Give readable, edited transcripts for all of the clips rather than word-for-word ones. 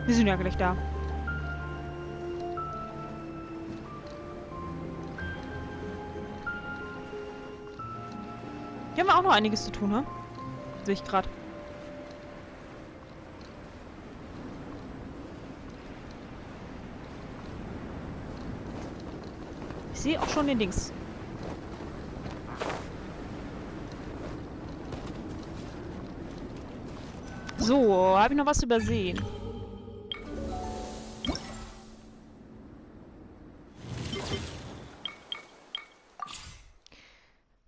Wir sind ja gleich da. Hier haben wir auch noch einiges zu tun, ne? Sehe ich gerade. Ich sehe auch schon den Dings. So, habe ich noch was übersehen?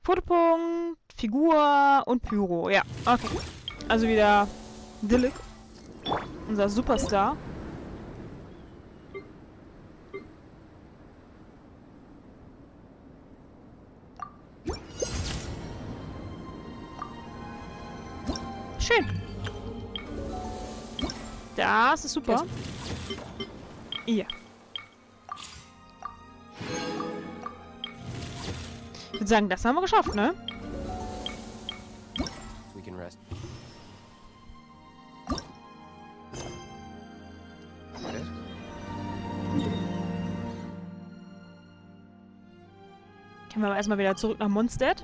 Fotopunkt, Figur und Pyro. Ja, okay. Also wieder Dillik, unser Superstar. Schön. Das ist super. Ja. Ich würde sagen, das haben wir geschafft, ne? We can rest. Können wir aber erstmal wieder zurück nach Mondstadt.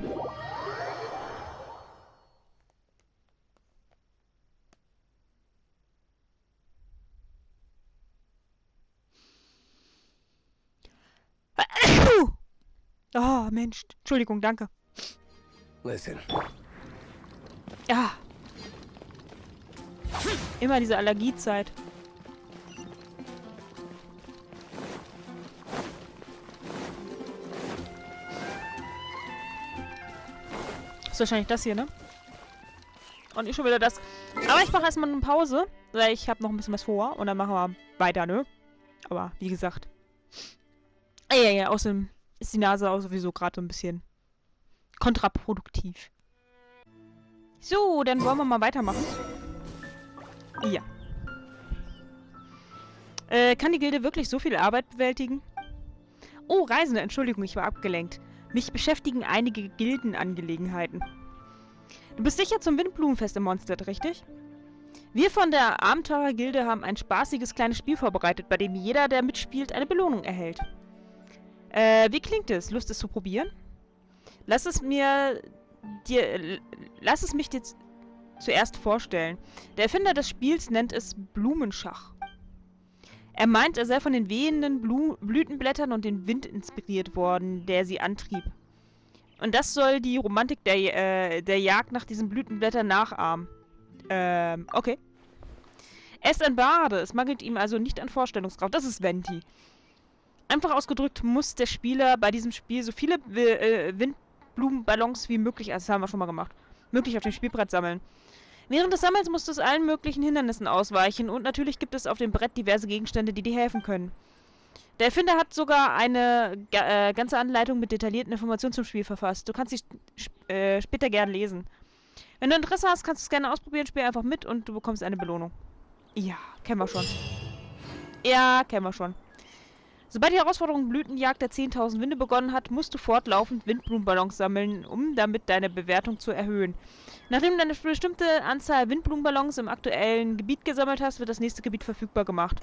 Oh, Mensch. Entschuldigung, danke. Listen. Ja. Immer diese Allergiezeit. Das ist wahrscheinlich das hier, ne? Und ich schon wieder das. Aber ich mache erstmal eine Pause, weil ich habe noch ein bisschen was vor. Und dann machen wir weiter, ne? Aber wie gesagt. Ja, außerdem ist die Nase auch sowieso gerade so ein bisschen kontraproduktiv. So, dann wollen wir mal weitermachen. Ja. Kann die Gilde wirklich so viel Arbeit bewältigen? Oh, Reisende, Entschuldigung, ich war abgelenkt. Mich beschäftigen einige Gildenangelegenheiten. Du bist sicher zum Windblumenfest im Mondstadt, richtig? Wir von der Abenteurergilde haben ein spaßiges kleines Spiel vorbereitet, bei dem jeder, der mitspielt, eine Belohnung erhält. Wie klingt es? Lust, es zu probieren? Lass es mich dir zuerst vorstellen. Der Erfinder des Spiels nennt es Blumenschach. Er meint, er sei von den wehenden Blütenblättern und dem Wind inspiriert worden, der sie antrieb. Und das soll die Romantik der Jagd nach diesen Blütenblättern nachahmen. Okay. Er ist ein Barde, es mangelt ihm also nicht an Vorstellungskraft. Das ist Venti. Einfach ausgedrückt muss der Spieler bei diesem Spiel so viele Windblumenballons wie möglich, also das haben wir schon mal gemacht, möglich auf dem Spielbrett sammeln. Während des Sammelns musst du es allen möglichen Hindernissen ausweichen und natürlich gibt es auf dem Brett diverse Gegenstände, die dir helfen können. Der Erfinder hat sogar eine ganze Anleitung mit detaillierten Informationen zum Spiel verfasst. Du kannst sie später gerne lesen. Wenn du Interesse hast, kannst du es gerne ausprobieren, spiel einfach mit und du bekommst eine Belohnung. Ja, kennen wir schon. Ja, kennen wir schon. Sobald die Herausforderung Blütenjagd der 10.000 Winde begonnen hat, musst du fortlaufend Windblumenballons sammeln, um damit deine Bewertung zu erhöhen. Nachdem du eine bestimmte Anzahl Windblumenballons im aktuellen Gebiet gesammelt hast, wird das nächste Gebiet verfügbar gemacht.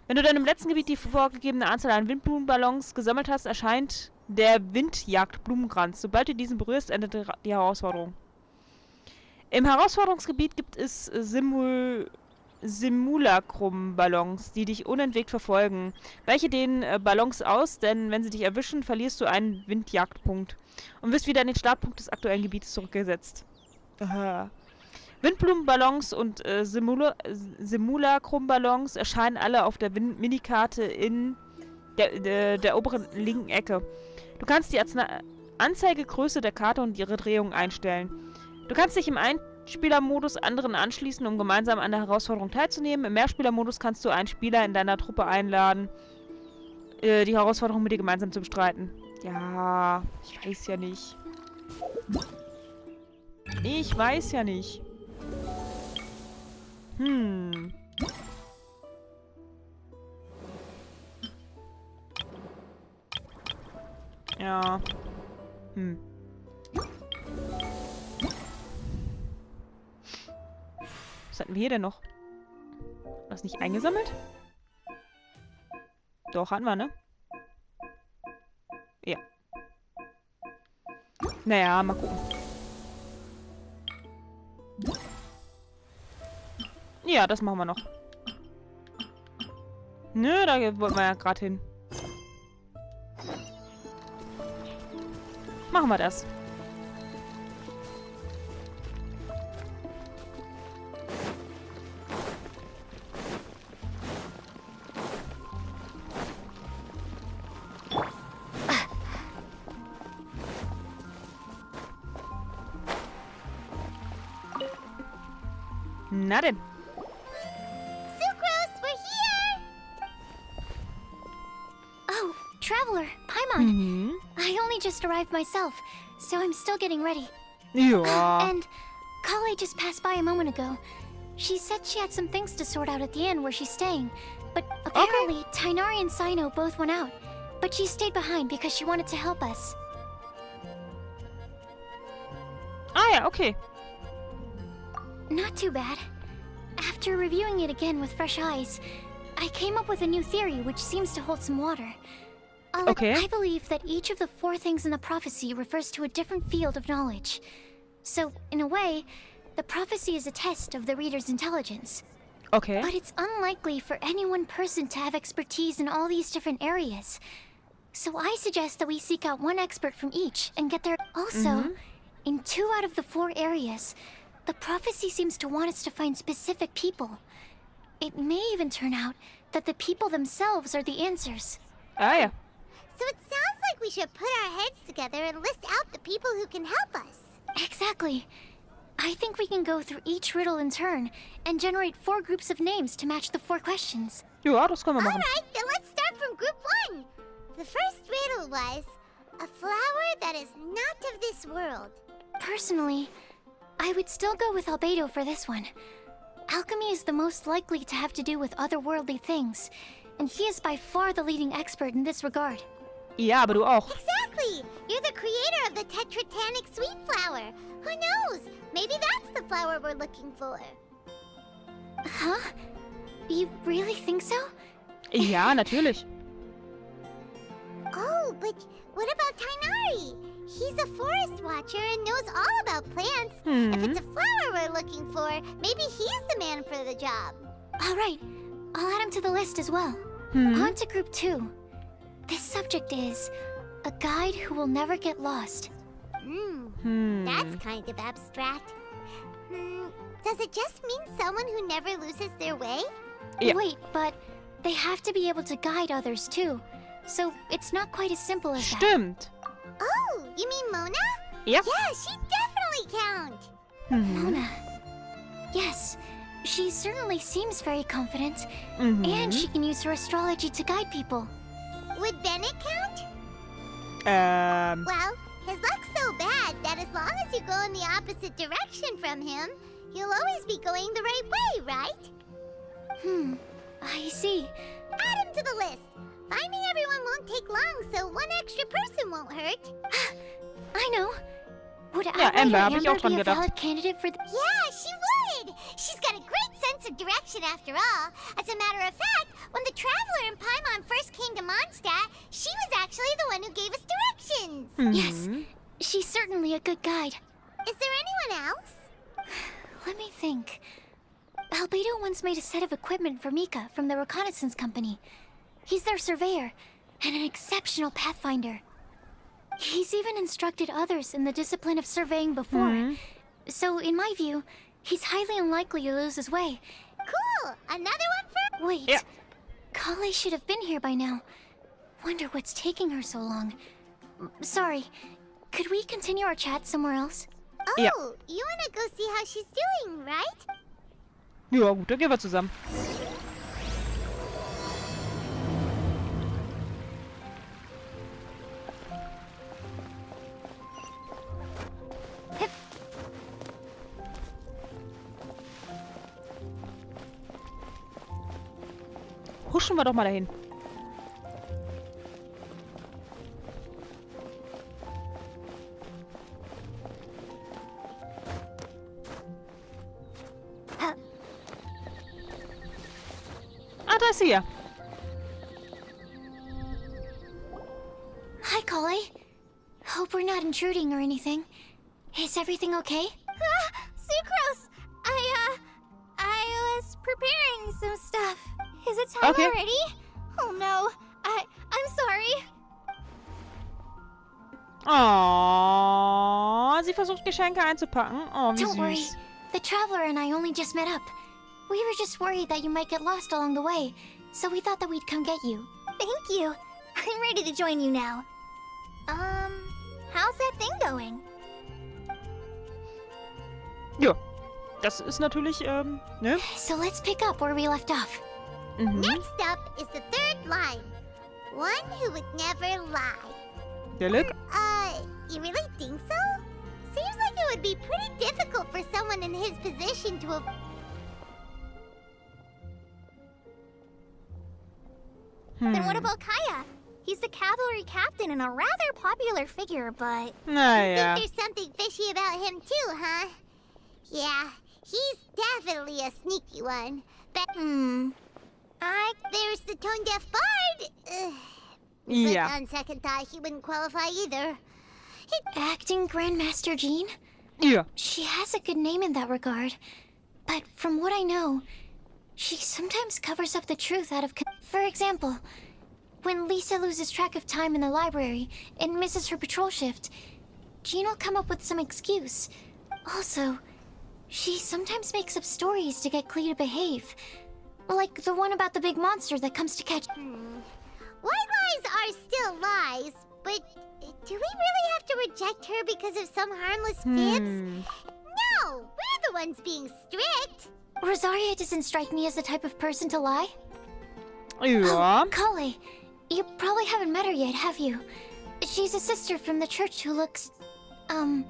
Wenn du dann im letzten Gebiet die vorgegebene Anzahl an Windblumenballons gesammelt hast, erscheint der Windjagd-Blumenkranz. Sobald du diesen berührst, endet die Herausforderung. Im Herausforderungsgebiet gibt es Simulacrum-Ballons, die dich unentwegt verfolgen. Weiche den Ballons aus, denn wenn sie dich erwischen, verlierst du einen Windjagdpunkt und wirst wieder an den Startpunkt des aktuellen Gebietes zurückgesetzt. Aha. Windblumenballons und Simulacrum-Ballons erscheinen alle auf der Minikarte in der oberen linken Ecke. Du kannst die Anzeigegröße der Karte und ihre Drehung einstellen. Du kannst dich im Einspielermodus anderen anschließen, um gemeinsam an der Herausforderung teilzunehmen. Im Mehrspielermodus kannst du einen Spieler in deiner Truppe einladen, die Herausforderung mit dir gemeinsam zu bestreiten. Ja, ich weiß ja nicht. Ich weiß ja nicht. Ja. Was hatten wir hier denn noch? das nicht eingesammelt? Doch, hatten wir, ne? Ja. Naja, mal gucken. Ja, das machen wir noch. Nö, da wollten wir ja gerade hin. Machen wir das. Na denn. Sucrose, we're here! Oh, Traveler, Paimon. I only just arrived myself, so I'm still getting ready. Ja. And Collei just passed by a moment ago. She said she had some things to sort out at the inn where she's staying. But apparently, Tainari and Sino both went out. But she stayed behind because she wanted to help us. Ah ja, okay. Not too bad. After reviewing it again with fresh eyes, I came up with a new theory which seems to hold some water. Okay. I believe that each of the 4 things in the prophecy refers to a different field of knowledge. So, in a way, the prophecy is a test of the reader's intelligence. Okay. But it's unlikely for any one person to have expertise in all these different areas. So I suggest that we seek out one expert from each and get their... Also, in 2 out of the 4 areas, the prophecy seems to want us to find specific people. It may even turn out that the people themselves are the answers. Ah ja. So it sounds like we should put our heads together and list out the people who can help us. Exactly. I think we can go through each riddle in turn and generate 4 groups of names to match the 4 questions. Ja, das können wir machen. Alright, then let's start from group 1. The first riddle was, a flower that is not of this world. Personally, I would still go with Albedo for this one. Alchemy is the most likely to have to do with otherworldly things, and he is by far the leading expert in this regard. Ja, aber du auch. Exactly! You're the creator of the tetratanic sweet flower. Who knows? Maybe that's the flower we're looking for. Huh? You really think so? Ja, natürlich. Oh, but what about Tainari? He's a forest watcher and knows all about plants. If it's a flower we're looking for, maybe he's the man for the job. Alright, I'll add him to the list as well. On to group 2. This subject is a guide who will never get lost. That's kind of abstract. Does it just mean someone who never loses their way? Yeah. Wait, but they have to be able to guide others too. So it's not quite as simple as that. Stimmt. Oh, you mean Mona? Ja. Yeah, she definitely count. Mona. Yes, she certainly seems very confident. And she can use her astrology to guide people. Would Bennett count? Well, his luck's so bad that as long as you go in the opposite direction from him, you'll always be going the right way, right? I see. Add him to the list. Finding everyone won't take long, so one extra person won't hurt. I know. Would Ja, Amber habe ich auch Amber dran be a gedacht. valid candidate for the... Yeah, she would! She's got a great sense of direction after all. As a matter of fact, when the Traveler and Paimon first came to Mondstadt, she was actually the one who gave us directions. Yes, she's certainly a good guide. Is there anyone else? Let me think. Albedo once made a set of equipment for Mika from the reconnaissance company. He's their surveyor, and an exceptional pathfinder. He's even instructed others in the discipline of surveying before. So, in my view, he's highly unlikely to lose his way. Cool! Another one for... Wait, Yeah. Collei should have been here by now. Wonder what's taking her so long. Sorry, could we continue our chat somewhere else? Oh, Ja. you wanna go see how she's doing, right? Ja, gut, dann gehen wir zusammen. Huschen wir doch mal dahin. er ist hier. Hi, Collei. Hope we're not intruding or anything. Is everything okay? Sucrose! I was preparing some stuff. Is it time already? Oh no, I'm sorry. Oh, sie versucht Geschenke einzupacken. Oh, wie Don't worry. süß. The Traveler and I only just met up. We were just worried that you might get lost along the way, so we thought that we'd come get you. Thank you. I'm ready to join you now. How's that thing going? Ja, das ist natürlich, ne? So let's pick up where we left off. Mhm. Next up is the third line. One who would never lie. Der Lück. You really think so? Seems like it would be pretty difficult for someone in his position to Then what about Kaya? He's the cavalry captain and a rather popular figure, but... Naja. Think there's something fishy about him too, huh? Yeah, he's definitely a sneaky one. But, there's the tone-deaf bard. Ja. But on second thought, he wouldn't qualify either. Acting Grandmaster Jean? Ja. She has a good name in that regard. But from what I know, she sometimes covers up the truth out of... For example, when Lisa loses track of time in the library and misses her patrol shift, Jean will come up with some excuse. Also, she sometimes makes up stories to get Klee to behave. Like the one about the big monster that comes to catch... White lies are still lies, but do we really have to reject her because of some harmless fibs? No, we're the ones being strict. Rosaria doesn't strike me as the type of person to lie. Ja. Oh, Collei, you probably haven't met her yet, have you? She's a sister from the church who looks, a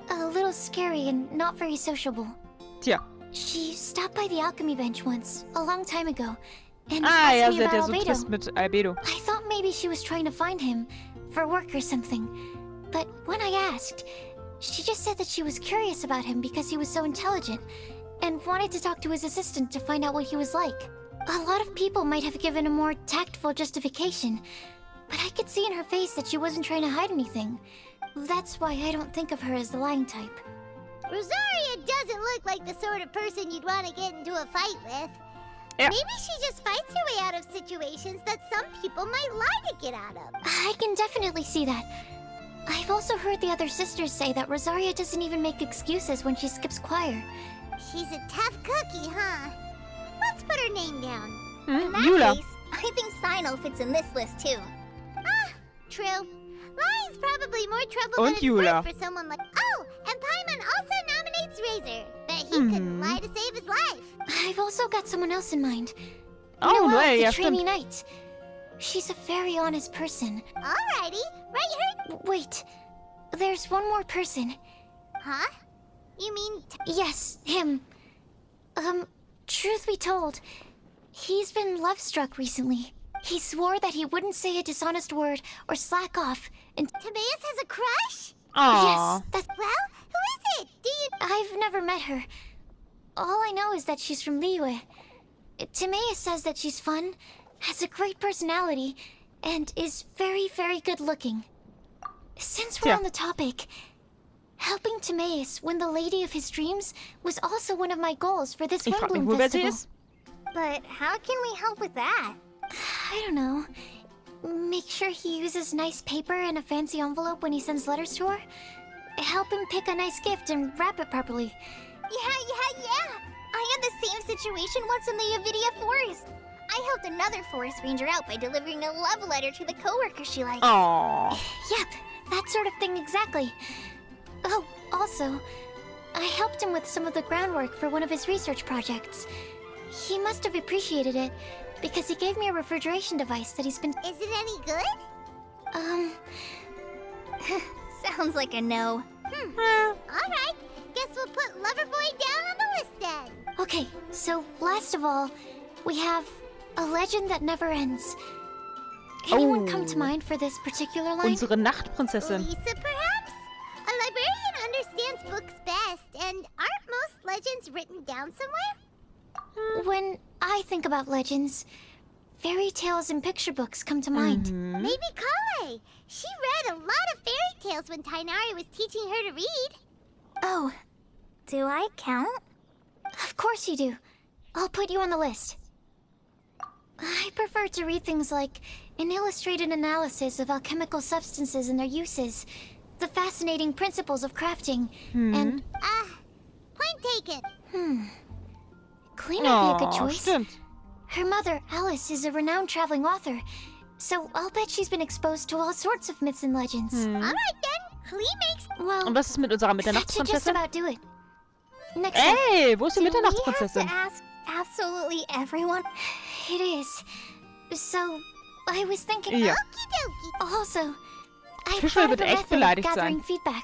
little scary and not very sociable. Tja. She stopped by the alchemy bench once, a long time ago, and Ah, ja, asked me sie hat ja about so Albedo. Twist mit Albedo. I thought maybe she was trying to find him, for work or something. But when I asked, she just said that she was curious about him because he was so intelligent, and wanted to talk to his assistant to find out what he was like. A lot of people might have given a more tactful justification, but I could see in her face that she wasn't trying to hide anything. That's why I don't think of her as the lying type. Rosaria doesn't look like the sort of person you'd want to get into a fight with. Yeah. Maybe she just fights her way out of situations that some people might lie to get out of. I can definitely see that. I've also heard the other sisters say that Rosaria doesn't even make excuses when she skips choir. She's a tough cookie, huh? Let's put her name down. Hm? Jula. I think Sino fits in this list too. Ah, true. Lying's probably more trouble than Und it's Jula. worth for someone like... Oh, and Paimon also nominates Razor. Bet he couldn't lie to save his life. I've also got someone else in mind. Oh, Noelle, Noelle, the ja, trainee stimmt. knight. She's a very honest person. Alrighty, right here. Wait, there's one more person. Huh? You mean... Yes, him. Truth be told, he's been love-struck recently. He swore that he wouldn't say a dishonest word or slack off, and... Timaeus has a crush? Aw. Yes, that's... Well, who is it? Do you... I've never met her. All I know is that she's from Liyue. Timaeus says that she's fun, has a great personality, and is very, very good-looking. Since we're Yeah. on the topic, helping Timaeus win the lady of his dreams was also one of my goals for this Ich frag mich, Windbloom wo wer sie Festival. ist. But how can we help with that? I don't know. Make sure he uses nice paper and a fancy envelope when he sends letters to her. Help him pick a nice gift and wrap it properly. Yeah. I had the same situation once in the Avidia Forest. I helped another forest ranger out by delivering a love letter to the coworker she likes. Aw. Yep, that sort of thing exactly. Oh, also, I helped him with some of the groundwork for one of his research projects. He must have appreciated it, because he gave me a refrigeration device that he's been... Is it any good? Sounds like a no. Alright, guess we'll put Loverboy down on the list then. Okay, so last of all, we have a legend that never ends. Anyone come to Oh. mind for this particular line? Unsere Nachtprinzessin. Lisa, perhaps? A librarian understands books best, and aren't most legends written down somewhere? When I think about legends, fairy tales and picture books come to mind. Maybe Collei. She read a lot of fairy tales when Tainari was teaching her to read. Oh, do I count? Of course you do. I'll put you on the list. I prefer to read things like an illustrated analysis of alchemical substances and their uses, the fascinating principles of crafting, and... Point taken. Clean would be a good choice. Stimmt. Her mother, Alice, is a renowned traveling author, so I'll bet she's been exposed to all sorts of myths and legends. Alright then. Klee makes... Well, Und was ist mit unserer that should just Mitternachtsprinzessin? about do it. Next up, Ey, wo ist die do we have to Mitternachtsprinzessin? ask absolutely everyone? It is. So, I was thinking... Ja. Okie dokie. Also, I Fischl thought of wird a echt method of beleidigt gathering sein. feedback.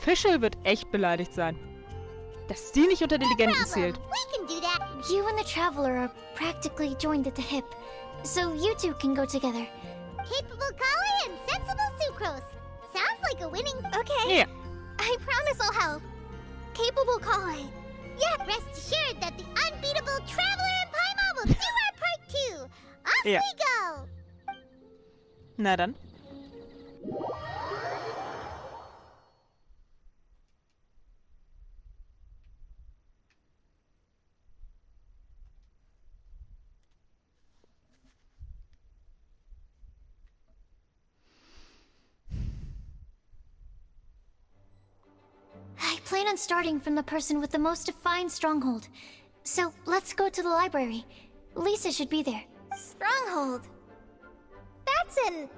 Fischl wird echt beleidigt sein. Dass sie nicht unter die Legenden zählt. We can do that. You and the Traveler are practically joined at the hip, so you two can go together. Capable Collei and sensible Sucrose. Sounds like a winning... Okay. Ja. I promise I'll help. Capable Collei. Yeah, rest assured that the unbeatable Traveler and Paimon will do our part too. Off Ja. we go. Na dann. I plan on starting from the person with the most defined stronghold. So let's go to the library. Lisa should be there. Stronghold. That's an,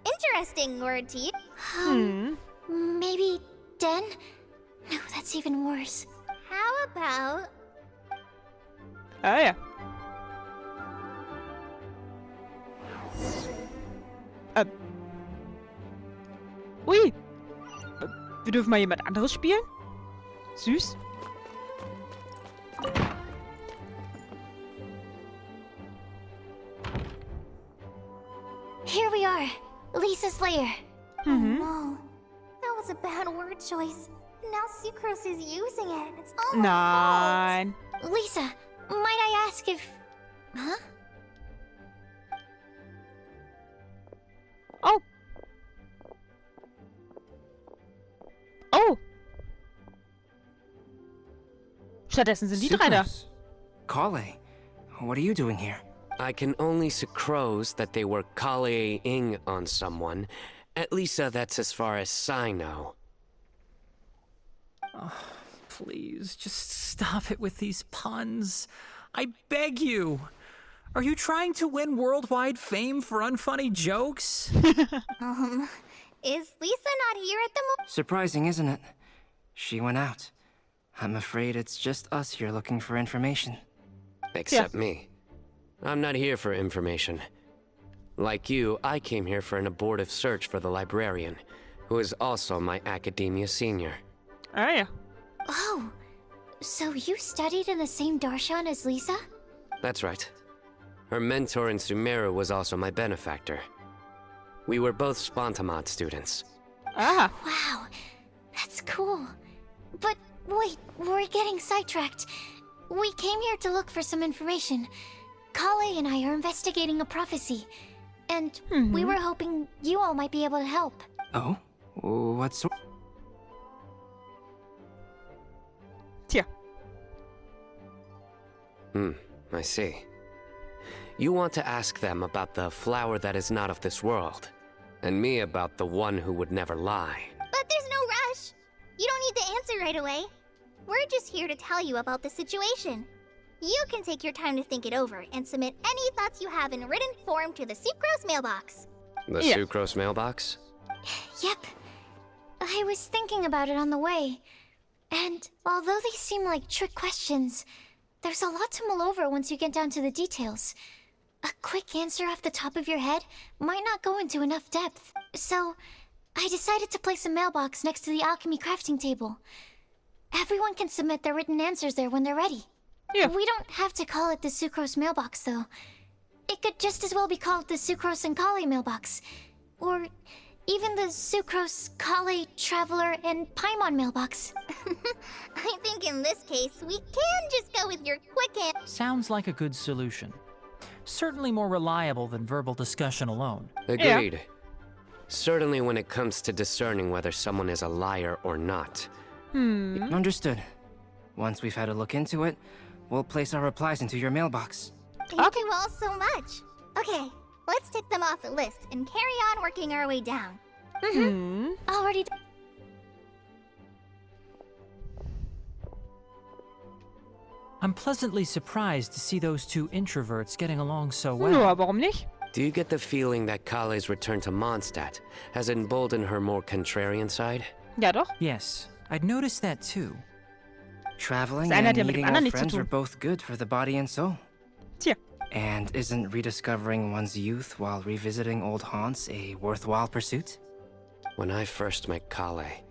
interesting word to use. Maybe den? No, that's even worse. How about... Ah ja. Ui. Wir dürfen mal jemand anderes spielen? Süß. Here we are. Lisa's lair. No. That was a bad word choice. Now Sucrose is using it. It's all my Nein. Lisa, might I ask if... Huh? Oh. Oh. Stattdessen sind die drei da. Sucrose. Collei, what are you doing here? I can only sucrose that they were Collei-ing on someone. At least that's as far as I know. Please, just stop it with these puns. I beg you. Are you trying to win worldwide fame for unfunny jokes? Is Lisa not here at the moment? Surprising, isn't it? She went out. I'm afraid it's just us here looking for information. Except me. I'm not here for information. Like you, I came here for an abortive search for the librarian, who is also my academia senior. Ah ja. Oh, so you studied in the same darshan as Lisa? That's right. Her mentor in Sumeru was also my benefactor. We were both Spontamod students. Ah. Wow, that's cool. But wait, we're getting sidetracked. We came here to look for some information. Collei and I are investigating a prophecy, and we were hoping you all might be able to help. Oh? What's... Tja. I see. You want to ask them about the flower that is not of this world, and me about the one who would never lie. But there's no rush. You don't need to answer right away. We're just here to tell you about the situation. You can take your time to think it over and submit any thoughts you have in written form to the Sucrose mailbox. The Yeah. Sucrose mailbox? Yep. I was thinking about it on the way, and although they seem like trick questions, there's a lot to mull over once you get down to the details. A quick answer off the top of your head might not go into enough depth. So, I decided to place a mailbox next to the alchemy crafting table. Everyone can submit their written answers there when they're ready. Yeah. We don't have to call it the Sucrose mailbox, though. It could just as well be called the Sucrose and Collei mailbox. Or Even the Sucrose, Collei, Traveler, and Paimon mailbox. I think in this case, we can just go with your quick answer. Sounds like a good solution. Certainly more reliable than verbal discussion alone. Agreed. Certainly when it comes to discerning whether someone is a liar or not. Understood. Once we've had a look into it, we'll place our replies into your mailbox. Thank you all so much. Okay, let's tick them off the list and carry on working our way down. Already I'm pleasantly surprised to see those two introverts getting along so well. Ja, warum nicht? Do you get the feeling that Kollei's return to Mondstadt has emboldened her more contrarian side? Ja, doch. Yes, I'd noticed that too. Traveling Das eine hat and ja mit dem meeting anderen old nichts zu friends are tun. both good for the body and soul. Tja. And isn't rediscovering one's youth while revisiting old haunts a worthwhile pursuit? When I first met Collei,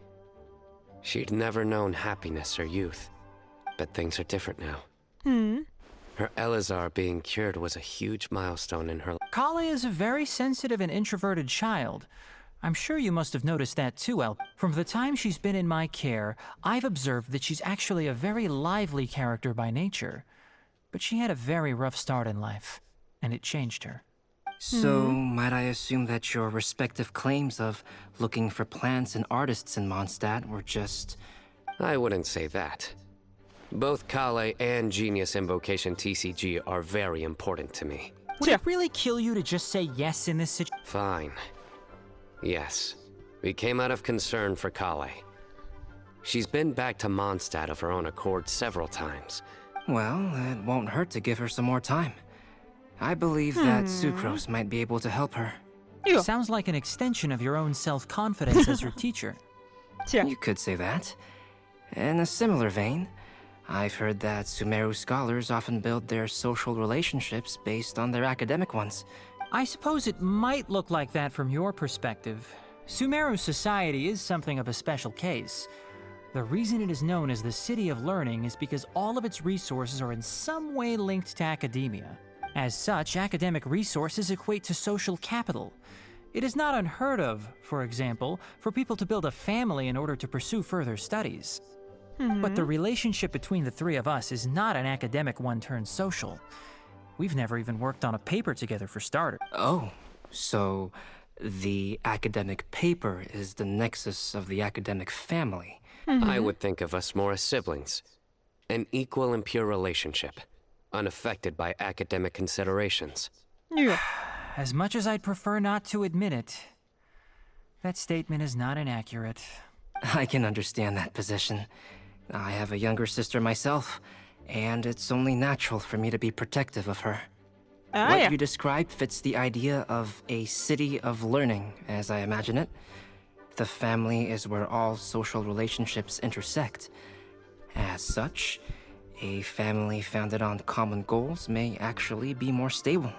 she'd never known happiness or youth. But things are different now. Her Elazar being cured was a huge milestone in her life. Collei is a very sensitive and introverted child. I'm sure you must have noticed that too, El. From the time she's been in my care, I've observed that she's actually a very lively character by nature. But she had a very rough start in life, and it changed her. So, might I assume that your respective claims of looking for plants and artists in Mondstadt were just... I wouldn't say that. Both Collei and Genius Invocation TCG are very important to me. Would it really kill you to just say yes in this situation? Fine. Yes. We came out of concern for Collei. She's been back to Mondstadt of her own accord several times. Well, it won't hurt to give her some more time. I believe that Sucrose might be able to help her. Ja. Sounds like an extension of your own self-confidence as her teacher. Tja. You could say that. In a similar vein, I've heard that Sumeru scholars often build their social relationships based on their academic ones. I suppose it might look like that from your perspective. Sumeru society is something of a special case. The reason it is known as the City of Learning is because all of its resources are in some way linked to academia. As such, academic resources equate to social capital. It is not unheard of, for example, for people to build a family in order to pursue further studies. But the relationship between the three of us is not an academic one turned social. We've never even worked on a paper together for starters. Oh, so the academic paper is the nexus of the academic family. I would think of us more as siblings. An equal and pure relationship, unaffected by academic considerations. Ja. As much as I'd prefer not to admit it, that statement is not inaccurate. I can understand that position. I have a younger sister myself, and it's only natural for me to be protective of her. Ah, What ja. you described fits the idea of a city of learning, as I imagine it. The family is where all social relationships intersect. As such, a family founded on common goals may actually be more stable.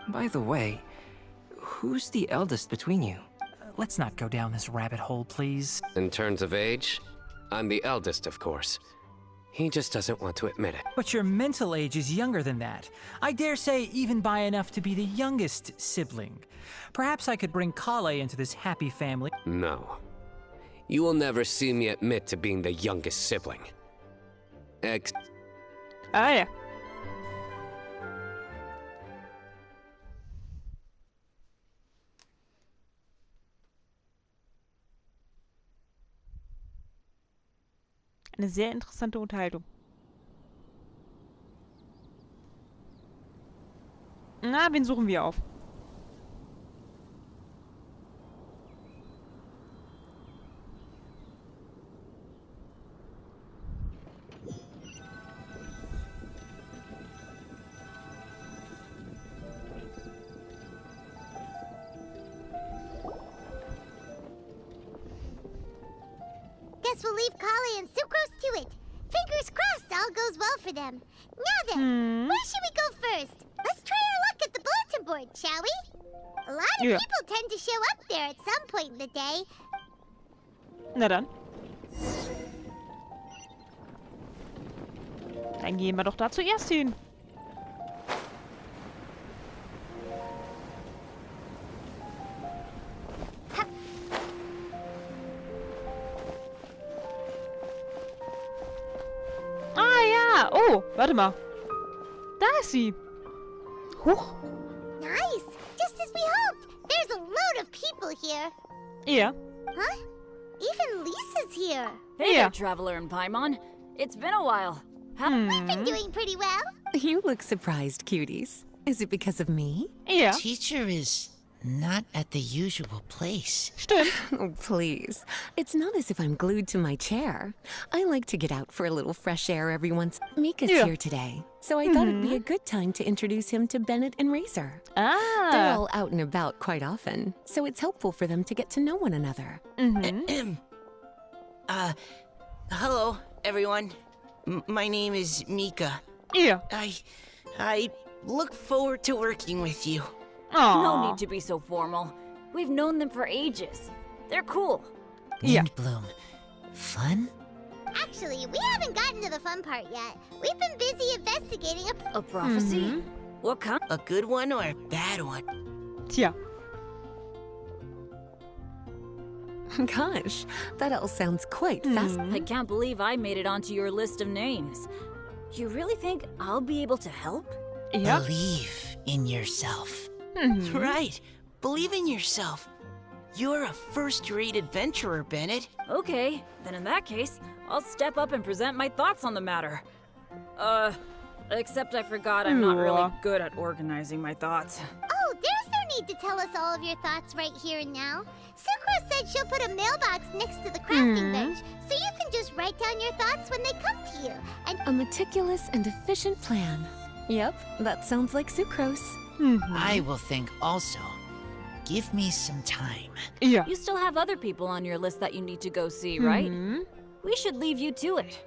By the way, who's the eldest between you? Let's not go down this rabbit hole, please. In terms of age, I'm the eldest, of course. He just doesn't want to admit it. But your mental age is younger than that. I dare say even by enough to be the youngest sibling. Perhaps I could bring Collei into this happy family. No. You will never see me admit to being the youngest sibling. Ah, ja. Eine sehr interessante Unterhaltung. Na, wen suchen wir auf? Guess we'll leave Collei and Sucrose to it. Fingers crossed all goes well for them. Now then, where should we go first? Let's try our luck at the bulletin board, shall we? A lot of Ja. people tend to show up there at some point in the day. Na dann. Dann gehen wir doch da zuerst hin. Oh, warte mal. Da ist sie. Huch. Nice! Just as we hoped! There's a load of people here! Ja. Huh? Even Lisa's here! Hey Yeah. there, Traveler and Paimon. It's been a while. We've been doing pretty well! You look surprised, cuties. Is it because of me? Ja. Teacher is not at the usual place. Stimmt. Oh, please. It's not as if I'm glued to my chair. I like to get out for a little fresh air every once. Mika's Yeah. here today, so I thought it'd be a good time to introduce him to Bennett and Razor. They're Ah. all out and about quite often, so it's helpful for them to get to know one another. Hello, everyone. My name is Mika. Ja. I look forward to working with you. No Aw. need to be so formal. We've known them for ages. They're cool. Yeah. Windbloom. Fun? Actually, we haven't gotten to the fun part yet. We've been busy investigating a... A prophecy? What kind? A good one or a bad one? Tja. Gosh, that all sounds quite fascinating. I can't believe I made it onto your list of names. You really think I'll be able to help? Ja. Believe in yourself. Right. Believe in yourself. You're a first-rate adventurer, Bennett. Okay, then in that case, I'll step up and present my thoughts on the matter. Except I forgot I'm not really Yeah. good at organizing my thoughts. Oh, there's no need to tell us all of your thoughts right here and now. Sucrose said she'll put a mailbox next to the crafting bench, so you can just write down your thoughts when they come to you. And A meticulous and efficient plan. Yep, that sounds like sucrose. I will think also. Give me some time. Ja. You still have other people on your list that you need to go see, right? We should leave you to it.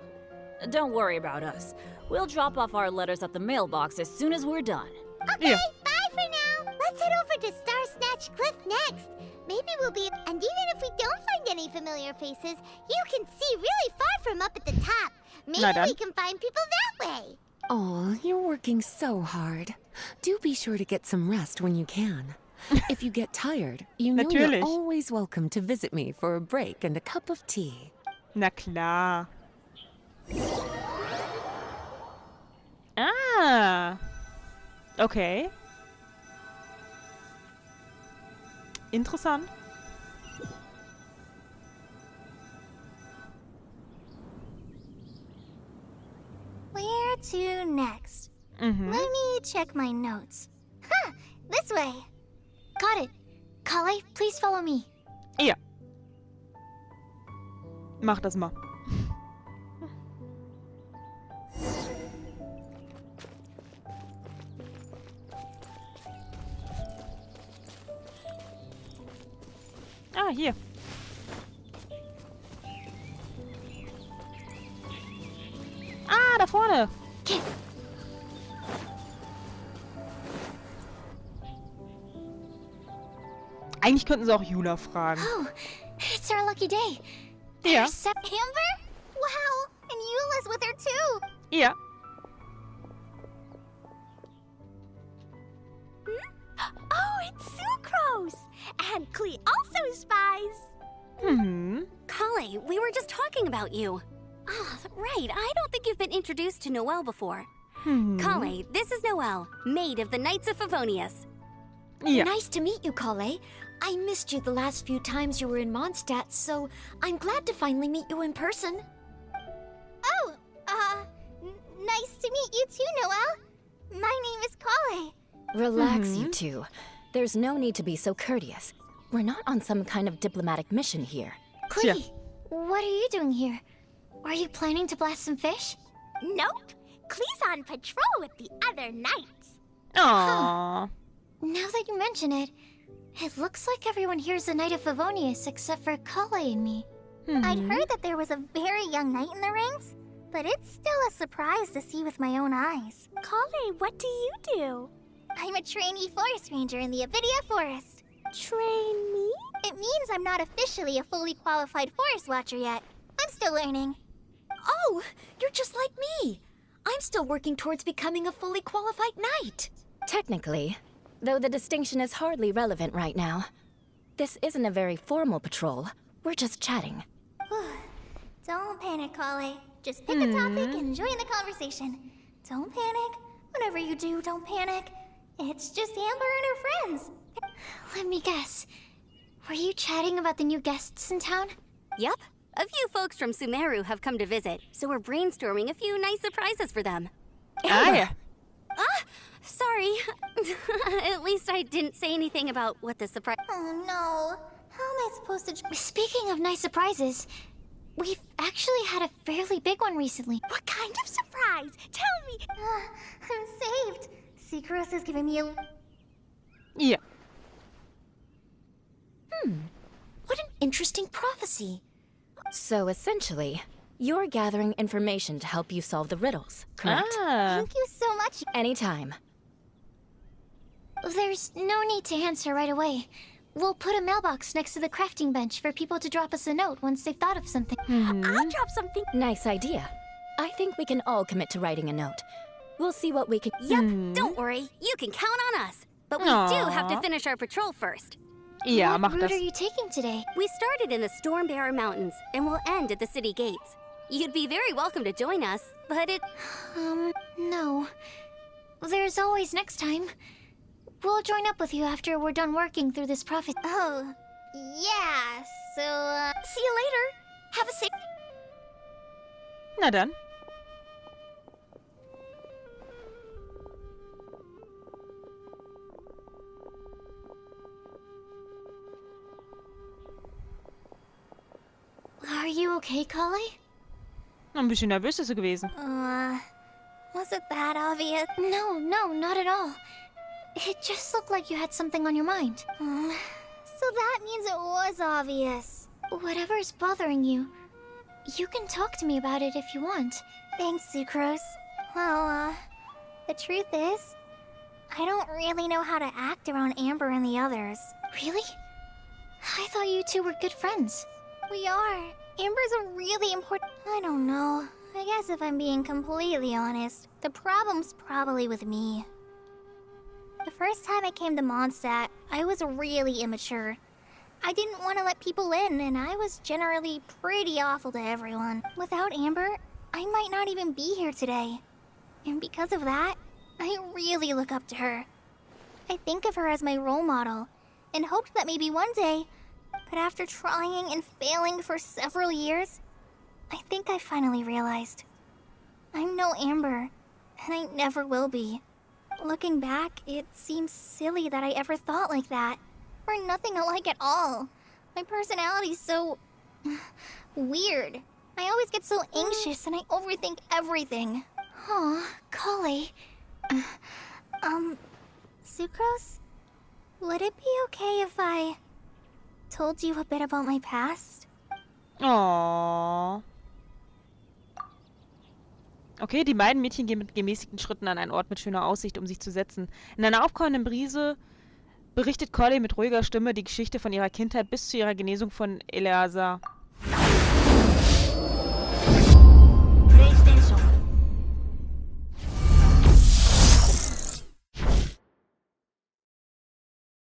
Don't worry about us. We'll drop off our letters at the mailbox as soon as we're done. okay, Yeah. bye for now. Let's head over to Star Snatch Cliff next. Maybe we'll be... And even if we don't find any familiar faces, you can see really far from up at the top. Maybe Na dann. we can find people that way. Oh, you're working so hard. Do be sure to get some rest when you can. If you get tired, you know you're Natürlich. always welcome to visit me for a break and a cup of tea. Na klar. Ah. Okay. Interessant. Where to next? Let me check my notes. Huh, this way. Got it. Collei, please follow me. Ja. Mach das mal. Ah, hier. Ah, da vorne. Eigentlich könnten sie auch Jula fragen. Oh, it's our lucky day. Ja. There's Amber? Wow, and Eula's with her too. Ja. Oh, it's Sucrose! And Klee also spies. Collei, we were just talking about you. Ah, right. I don't think you've been introduced to Noelle before. Collei, this is Noelle, maid of the Knights of Favonius. Ja. Nice to meet you, Collei. I missed you the last few times you were in Mondstadt, so I'm glad to finally meet you in person. Oh, nice to meet you too, Noelle. My name is Collei. Relax, you two. There's no need to be so courteous. We're not on some kind of diplomatic mission here. Klee, what are you doing here? Are you planning to blast some fish? Nope. Klee's on patrol with the other knights. Aww. Now that you mention it, it looks like everyone here is a Knight of Favonius except for Collei and me. I'd heard that there was a very young knight in the rings, but it's still a surprise to see with my own eyes. Collei, what do you do? I'm a trainee forest ranger in the Avidia Forest. Trainee? It means I'm not officially a fully qualified forest watcher yet. I'm still learning. Oh, you're just like me. I'm still working towards becoming a fully qualified knight. Technically, though the distinction is hardly relevant right now. This isn't a very formal patrol. We're just chatting. Don't panic, Collei. Just pick a topic and join the conversation. Don't panic. Whatever you do, don't panic. It's just Amber and her friends. Let me guess. Were you chatting about the new guests in town? Yep. A few folks from Sumeru have come to visit, so we're brainstorming a few nice surprises for them. Ah, ja. Sorry. At least I didn't say anything about what the surprise... Oh no. How am I supposed to... Speaking of nice surprises, we've actually had a fairly big one recently. What kind of surprise? Tell me. I'm saved. Saccharose has given me a... Ja. What an interesting prophecy. So essentially, you're gathering information to help you solve the riddles, correct? Ah. Thank you so much. Anytime. There's no need to answer right away. We'll put a mailbox next to the crafting bench for people to drop us a note once they've thought of something. I'll drop something. Nice idea. I think we can all commit to writing a note. We'll see what we can... Yep, don't worry. You can count on us. But we do have to finish our patrol first. Ja, What mach route das. are you taking today? We started in the Stormbearer Mountains, and we'll end at the city gates. You'd be very welcome to join us, but it... No. There's always next time. We'll join up with you after we're done working through this prophecy. Oh, yeah. So, See you later. Have a safe... Na dann. Are you okay, Collei? Ein bisschen nervös ist sie gewesen. was it that obvious? No, not at all. It just looked like you had something on your mind. So that means it was obvious. Whatever's bothering you, you can talk to me about it if you want. Thanks, Saccharose. Well, the truth is, I don't really know how to act around Amber and the others. Really? I thought you two were good friends. We are. Amber's a really important... I don't know. I guess if I'm being completely honest, the problem's probably with me. The first time I came to Mondstadt, I was really immature. I didn't want to let people in, and I was generally pretty awful to everyone. Without Amber, I might not even be here today. And because of that, I really look up to her. I think of her as my role model, and hoped that maybe one day... But after trying and failing for several years, I think I finally realized. I'm no Amber, and I never will be. Looking back, it seems silly that I ever thought like that. We're nothing alike at all. My personality's so... weird. I always get so anxious and I overthink everything. Aw, Collei. Sucrose? Would it be okay if I... told you a bit about my past? Oh. Okay, die beiden Mädchen gehen mit gemäßigten Schritten an einen Ort mit schöner Aussicht, um sich zu setzen. In einer aufkommenden Brise berichtet Collei mit ruhiger Stimme die Geschichte von ihrer Kindheit bis zu ihrer Genesung von Eleazar.